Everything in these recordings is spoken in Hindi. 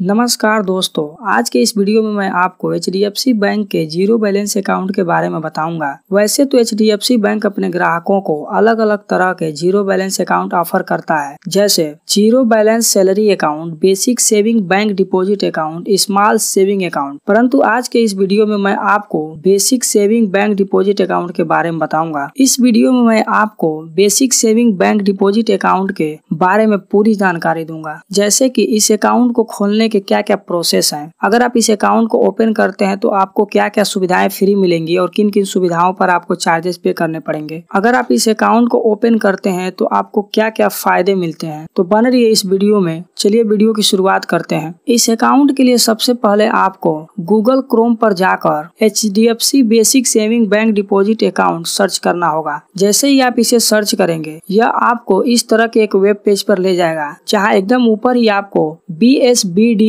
नमस्कार दोस्तों, आज के इस वीडियो में मैं आपको HDFC बैंक के जीरो बैलेंस अकाउंट के बारे में बताऊंगा। वैसे तो HDFC बैंक अपने ग्राहकों को अलग अलग तरह के जीरो बैलेंस अकाउंट ऑफर करता है, जैसे zero balance salary account, basic saving bank deposit account, small saving account. परंतु आज के इस वीडियो में मैं आपको basic saving bank deposit account के बारे में बताऊंगा। इस वीडियो में मैं आपको basic saving bank deposit account के बारे में पूरी जानकारी दूंगा, जैसे कि इस अकाउंट को खोलने के क्या क्या प्रोसेस हैं। अगर आप इस अकाउंट को ओपन करते हैं तो आपको क्या क्या सुविधाएं फ्री मिलेंगी और किन किन सुविधाओं पर आपको चार्जेस पे करने पड़ेंगे। अगर आप इस अकाउंट को ओपन करते हैं तो आपको क्या क्या फायदे मिलते हैं। तो बन रही है इस वीडियो में। चलिए वीडियो की शुरुआत करते हैं। इस अकाउंट के लिए सबसे पहले आपको गूगल क्रोम पर जाकर HDFC basic saving bank deposit account search करना होगा। जैसे ही आप इसे सर्च करेंगे, यह आपको इस तरह के एक वेब पेज पर ले जाएगा, जहां एकदम ऊपर ही आपको BSBDA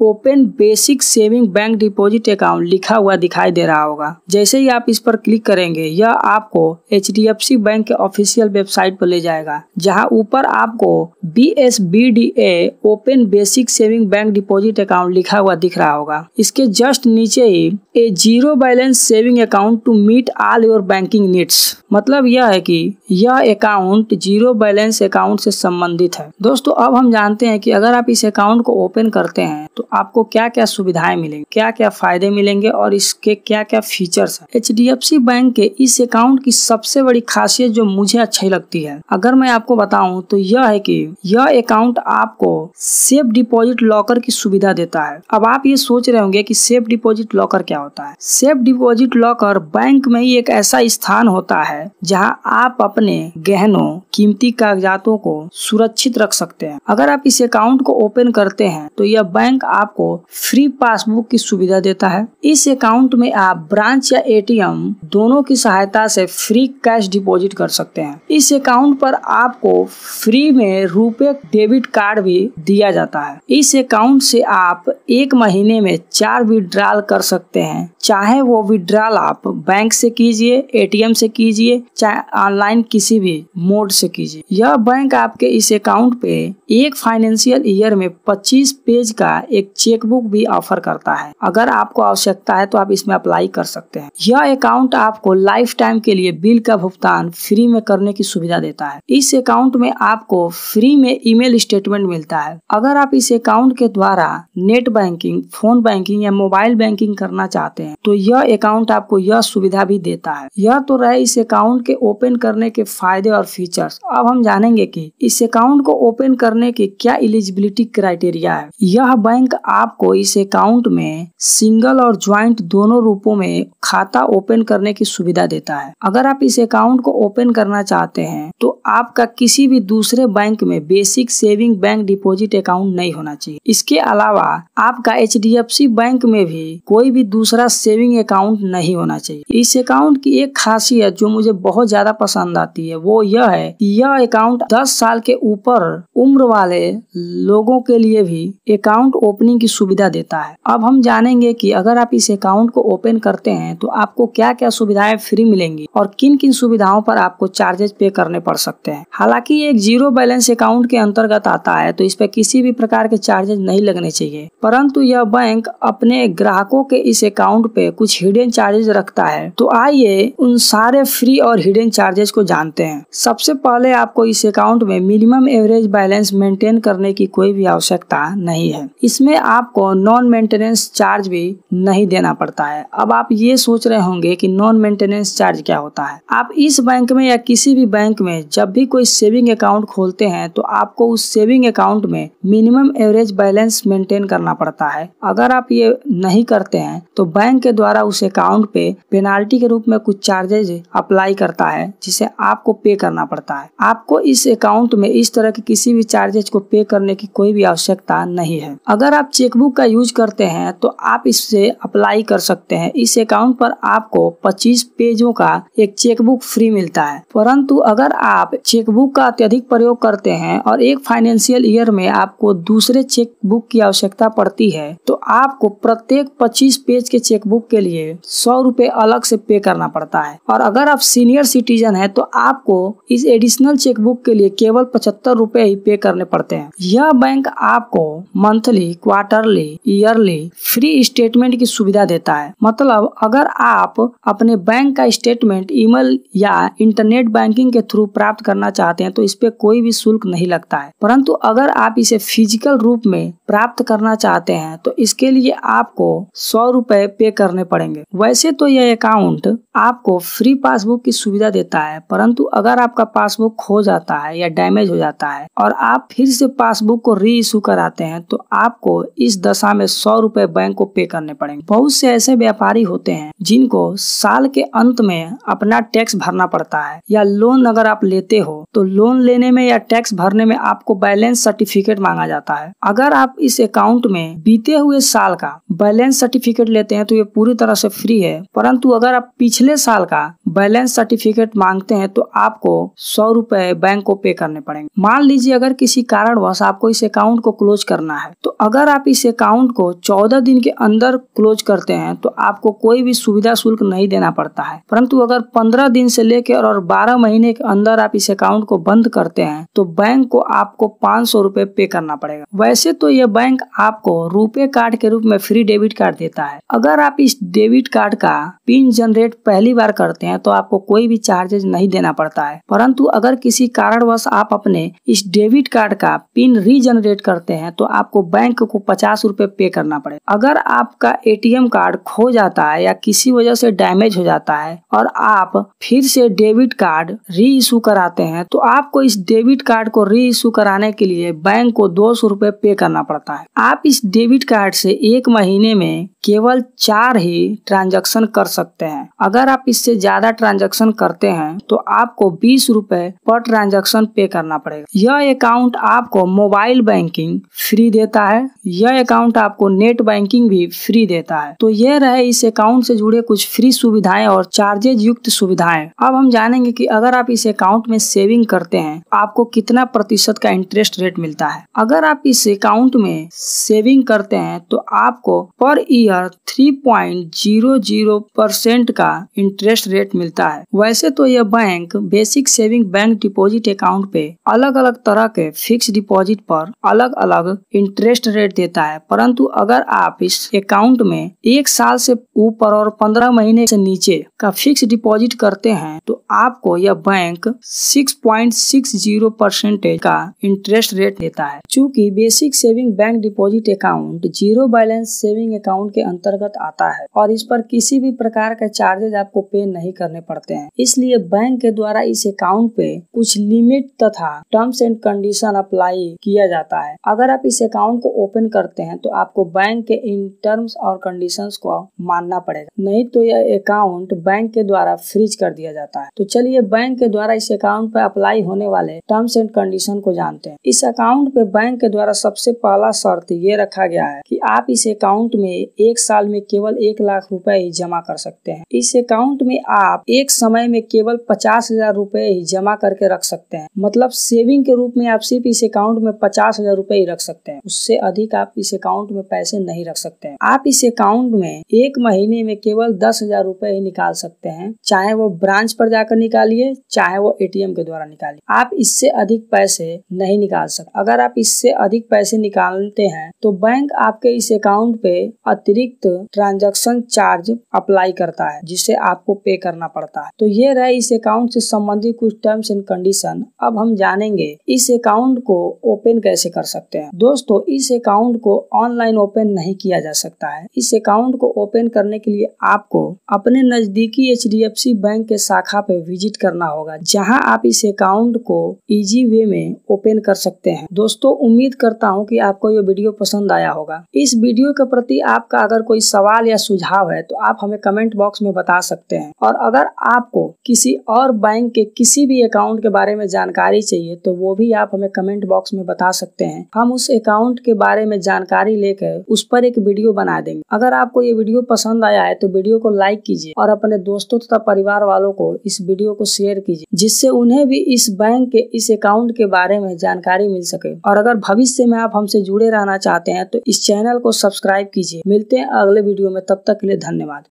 open basic saving bank deposit account लिखा हुआ दिखाई दे रहा होगा। जैसे ही आप इस पर क्लिक करेंगे, यह आपको HDFC बैंक के ऑफिशियल वेबसाइट पर ले जाएगा, जहां ऊपर आपको BSBDA open basic saving bank deposit account लिखा हुआ दिख रहा होगा। इसके जस्ट नीचे ही a zero balance saving account to meet all your banking needs, मतलब यह है कि यह अकाउंट जीरो बैलेंस अकाउंट से संबंधित है। दोस्तों, अब हम जानते हैं कि अगर आप इस अकाउंट को ओपन करते हैं तो आपको क्या क्या सुविधाएं मिलेंगी, क्या क्या फायदे मिलेंगे और इसके क्या क्या फीचर्स हैं। HDFC बैंक के इस अकाउंट की सबसे बड़ी खासियत जो मुझे अच्छी लगती है, अगर मैं आपको बताऊं तो यह है कि यह अकाउंट आपको सेफ डिपॉजिट लॉकर की सुविधा देता है। अब आप ये सोच रहे होंगे कि सेफ डिपॉजिट लॉकर क्या होता है। सेफ डिपॉजिट लॉकर बैंक में ही एक ऐसा स्थान होता है जहां आप अपने गहनों, कीमती कागजातों को सुरक्षित रख सकते हैं। अगर आप इस अकाउंट को ओपन करते हैं तो यह बैंक आपको फ्री पासबुक की सुविधा देता है। इस अकाउंट में आप ब्रांच या ATM दोनों की सहायता से फ्री कैश डिपॉजिट कर सकते हैं। इस अकाउंट पर आपको फ्री में रुपए डेबिट कार्ड भी दिया जाता है। इस अकाउंट से आप एक महीने में 4 विड्रॉल कर सकते हैं, चाहे वो विड्रॉल आप बैंक से कीजिए, ATM से कीजिए, चाहे ऑनलाइन किसी भी मोड से कीजिए। यह बैंक आपके इस अकाउंट पे एक फाइनेंशियल ईयर में 25 पेज का एक चेकबुक भी ऑफर करता है। अगर आपको आवश्यकता है तो आप इसमें अप्लाई कर सकते हैं। यह अकाउंट आपको लाइफ टाइम के लिए बिल का भुगतान फ्री में करने की सुविधा देता है। इस अकाउंट में आपको फ्री में ईमेल स्टेटमेंट मिलता है। अगर आप इस अकाउंट के द्वारा नेट बैंकिंग, फोन बैंकिंग या मोबाइल बैंकिंग करना चाहते हैं तो यह अकाउंट आपको यह सुविधा भी देता है। यह तो रहे इस अकाउंट के ओपन करने के फायदे और फीचर्स। अब हम जानेंगे कि इस अकाउंट को ओपन करने के क्या एलिजिबिलिटी क्राइटेरिया है। यह बैंक आपको इस अकाउंट में सिंगल और ज्वाइंट दोनों रूपों में खाता ओपन करने की सुविधा देता है। अगर आप इस अकाउंट को ओपन करना चाहते हैं तो आपका किसी भी दूसरे बैंक में basic saving bank deposit account नहीं होना चाहिए। इसके अलावा आपका HDFC बैंक में भी कोई भी दूसरा सेविंग अकाउंट नहीं होना चाहिए। इस अकाउंट की एक खासियत जो मुझे बहुत ज्यादा पसंद आती है वो यह है कि यह अकाउंट 10 साल के ऊपर उम्र वाले लोगों के लिए भी अकाउंट ओपनिंग की सुविधा देता है। अब हम जानेंगे कि अगर आप इस अकाउंट को ओपन करते हैं तो आपको क्या क्या सुविधाएं फ्री मिलेंगी और किन किन सुविधाओं पर आपको चार्जेस पे करने पड़ सकते हैं। हालांकि ये एक जीरो बैलेंस अकाउंट के अंतर्गत आता है तो इस पे किसी भी प्रकार के चार्जेस नहीं लगने चाहिए, परंतु यह बैंक अपने ग्राहकों के इस अकाउंट पे कुछ हिडन चार्जेस रखता है। तो आइए उन सारे फ्री और हिडन चार्जेस को जानते हैं। सबसे पहले आपको इस अकाउंट में मिनिमम एवरेज बैलेंस मेंटेन करने की कोई भी आवश्यकता नहीं है। इसमें आपको नॉन मेंटेनेंस चार्ज भी नहीं देना पड़ता है। अब आप ये सोच रहे होंगे कि नॉन मेंटेनेंस चार्ज क्या होता है। आप इस बैंक में या किसी भी बैंक में जब भी कोई सेविंग अकाउंट खोलते हैं तो आपको उस सेविंग अकाउंट में मिनिमम एवरेज बैलेंस मेंटेन करना पड़ता है। अगर आप ये नहीं करते हैं तो बैंक के द्वारा उस अकाउंट पे पेनाल्टी के रूप में कुछ चार्जेज अप्लाई करता है, जिसे आपको पे करना पड़ता है। आपको इस अकाउंट में इस तरह के किसी भी चार्जेज को पे करने की कोई भी आवश्यकता नहीं है। अगर आप चेकबुक का यूज करते हैं तो आप इससे अप्लाई कर सकते हैं। इस अकाउंट पर आपको 25 पेजों का एक चेकबुक फ्री मिलता है। परंतु अगर आप चेकबुक का अत्यधिक प्रयोग करते हैं और एक फाइनेंशियल ईयर में आपको दूसरे चेकबुक की आवश्यकता पड़ती पड़ती है तो आपको प्रत्येक 25 पेज के चेकबुक के लिए 100 रुपए अलग से पे करना पड़ता है। और अगर आप सीनियर सिटीजन है तो आपको इस एडिशनल चेकबुक के लिए केवल 75 रुपए ही पे करने पड़ते हैं। यह बैंक आपको monthly, quarterly, yearly free statement की सुविधा देता है। मतलब अगर आप अपने बैंक का स्टेटमेंट ईमेल या इंटरनेट बैंकिंग के थ्रू प्राप्त करना चाहते हैं तो इस पे कोई भी शुल्क नहीं लगता है। परंतु अगर आप इसे फिजिकल रूप में प्राप्त करना चाहते हैं तो इसके लिए आपको 100 रुपए पे करने पड़ेंगे। वैसे तो यह अकाउंट आपको फ्री पासबुक की सुविधा देता है, परंतु अगर आपका पासबुक खो जाता है या डैमेज हो जाता है और आप फिर से पासबुक को री इशू कराते हैं तो आपको इस दशा में 100 रुपए बैंक को पे करने पड़ेंगे। बहुत से ऐसे व्यापारी होते हैं जिनको साल के अंत में अपना टैक्स भरना पड़ता है, या लोन अगर आप लेते हो तो लोन लेने में या टैक्स भरने में आपको बैलेंस सर्टिफिकेट मांगा जाता है। अगर आप इस अकाउंट में बीते हुए साल का बैलेंस सर्टिफिकेट लेते हैं तो ये पूरी तरह से फ्री है, परंतु अगर आप पिछले साल का बैलेंस सर्टिफिकेट मांगते हैं तो आपको 100 रुपए बैंक को पे करने पड़ेंगे। मान लीजिए अगर किसी कारणवश आपको इस अकाउंट को क्लोज करना है तो अगर आप इस अकाउंट को 14 दिन के अंदर क्लोज करते हैं तो आपको कोई भी सुविधा शुल्क नहीं देना पड़ता है, परंतु अगर 15 दिन से लेकर और 12 महीने के अंदर आप इस अकाउंट को बंद करते हैं तो बैंक को आपको 500 रुपए पे करना पड़ेगा। वैसे तो यह बैंक आपको रुपे कार्ड के रूप में फ्री डेबिट कार्ड देता है। अगर आप इस डेबिट कार्ड का पिन जनरेट पहली बार करते हैं तो आपको कोई भी चार्जेज नहीं देना पड़ता है, परंतु अगर किसी कारणवश आप अपने इस डेबिट कार्ड का पिन रीजनरेट करते हैं तो आपको बैंक को 50 रुपए पे करना पड़ेगा। अगर आपका एटीएम कार्ड खो जाता है या किसी वजह से डैमेज हो जाता है और आप फिर से डेबिट कार्ड री इशू कराते हैं तो आपको इस डेबिट कार्ड को री इशू कराने के लिए बैंक को 200 रुपए पे करना पड़ता है। आप इस डेबिट कार्ड से एक महीने में केवल 4 ही ट्रांजैक्शन कर सकते हैं। अगर आप इससे ज्यादा ट्रांजैक्शन करते हैं तो आपको 20 रुपए पर ट्रांजैक्शन पे करना पड़ेगा। यह अकाउंट आपको मोबाइल बैंकिंग फ्री देता है, यह अकाउंट आपको नेट बैंकिंग भी फ्री देता है। तो यह रहे इस अकाउंट से जुड़े कुछ फ्री सुविधाएं और चार्जेज युक्त सुविधाएं। अब हम जानेंगे कि अगर आप इस अकाउंट में सेविंग करते हैं आपको कितना प्रतिशत का इंटरेस्ट रेट मिलता है। अगर आप इस अकाउंट में सेविंग करते हैं तो आपको पर ईयर 3.00% का इंटरेस्ट रेट मिलता है। वैसे तो यह bank basic saving bank deposit account पे अलग अलग तरह के फिक्स डिपॉजिट पर अलग अलग इंटरेस्ट रेट देता है, परंतु अगर आप इस अकाउंट में 1 साल से ऊपर और 15 महीने से नीचे का फिक्स डिपॉजिट करते हैं तो आपको यह बैंक 6.60% का इंटरेस्ट रेट देता है। चूँकि basic saving bank deposit account zero balance saving account के अंतर्गत आता है और इस पर किसी भी प्रकार के चार्जेज आपको पे नहीं करने पड़ते हैं, इसलिए बैंक के द्वारा इस अकाउंट पे कुछ लिमिट तथा टर्म्स एंड कंडीशन अप्लाई किया जाता है। अगर आप इस अकाउंट को ओपन करते हैं तो आपको बैंक के इन टर्म्स और कंडीशंस को मानना पड़ेगा, नहीं तो यह अकाउंट बैंक के द्वारा फ्रीज कर दिया जाता है। तो चलिए बैंक के द्वारा इस अकाउंट पे अप्लाई होने वाले टर्म्स एंड कंडीशन को जानते हैं। इस अकाउंट पे बैंक के द्वारा सबसे पहला शर्त ये रखा गया है कि आप इस अकाउंट में 1 साल में केवल 1 लाख रुपए ही जमा कर सकते हैं। इस अकाउंट में आप एक समय में केवल 50,000 रुपए ही जमा करके रख सकते हैं। मतलब सेविंग के रूप में आप सिर्फ इस अकाउंट में 50,000 रुपए ही रख सकते हैं, उससे अधिक आप इस अकाउंट में पैसे नहीं रख सकते हैं। आप इस अकाउंट में एक महीने में केवल 10,000 रुपए ही निकाल सकते हैं, चाहे वो ब्रांच पर जाकर निकालिए चाहे वो एटीएम के द्वारा निकालिए। आप इससे अधिक पैसे नहीं निकाल सकते। अगर आप इससे अधिक पैसे निकालते हैं तो बैंक आपके इस अकाउंट पे अतिरिक्त ट्रांजैक्शन चार्ज अप्लाई करता है जिसे आपको पे करना पड़ता है। तो ये रहे इस अकाउंट से संबंधित कुछ टर्म्स एंड कंडीशन। अब हम जानेंगे इस अकाउंट को ओपन कैसे कर सकते हैं। दोस्तों, इस अकाउंट को ऑनलाइन ओपन नहीं किया जा सकता है। इस अकाउंट को ओपन करने के लिए आपको अपने नजदीकी HDFC बैंक के शाखा पे विजिट करना होगा, जहां आप इस अकाउंट को इजी वे में ओपन कर सकते हैं। दोस्तों, उम्मीद करता हूं कि आपको ये वीडियो पसंद आया होगा। इस वीडियो के प्रति आपका अगर कोई सवाल या सुझाव है तो आप हमें कमेंट बॉक्स में बता सकते हैं, और अगर आपको किसी और बैंक के किसी भी अकाउंट के बारे में जानकारी चाहिए तो वो भी आप हमें कमेंट बॉक्स में बता सकते हैं। हम उस अकाउंट के बारे में जानकारी लेकर उस पर एक वीडियो बना देंगे। अगर आपको ये वीडियो पसंद आया है तो वीडियो को लाइक कीजिए और अपने दोस्तों तथा परिवार वालों को इस वीडियो को शेयर कीजिए, जिससे उन्हें भी इस बैंक के इस अकाउंट के बारे में जानकारी मिल सके। और अगर भविष्य में आप हमसे जुड़े रहना चाहते हैं तो इस चैनल को सब्सक्राइब कीजिए। मिलते हैं अगले वीडियो में, तब तक के लिए धन्यवाद।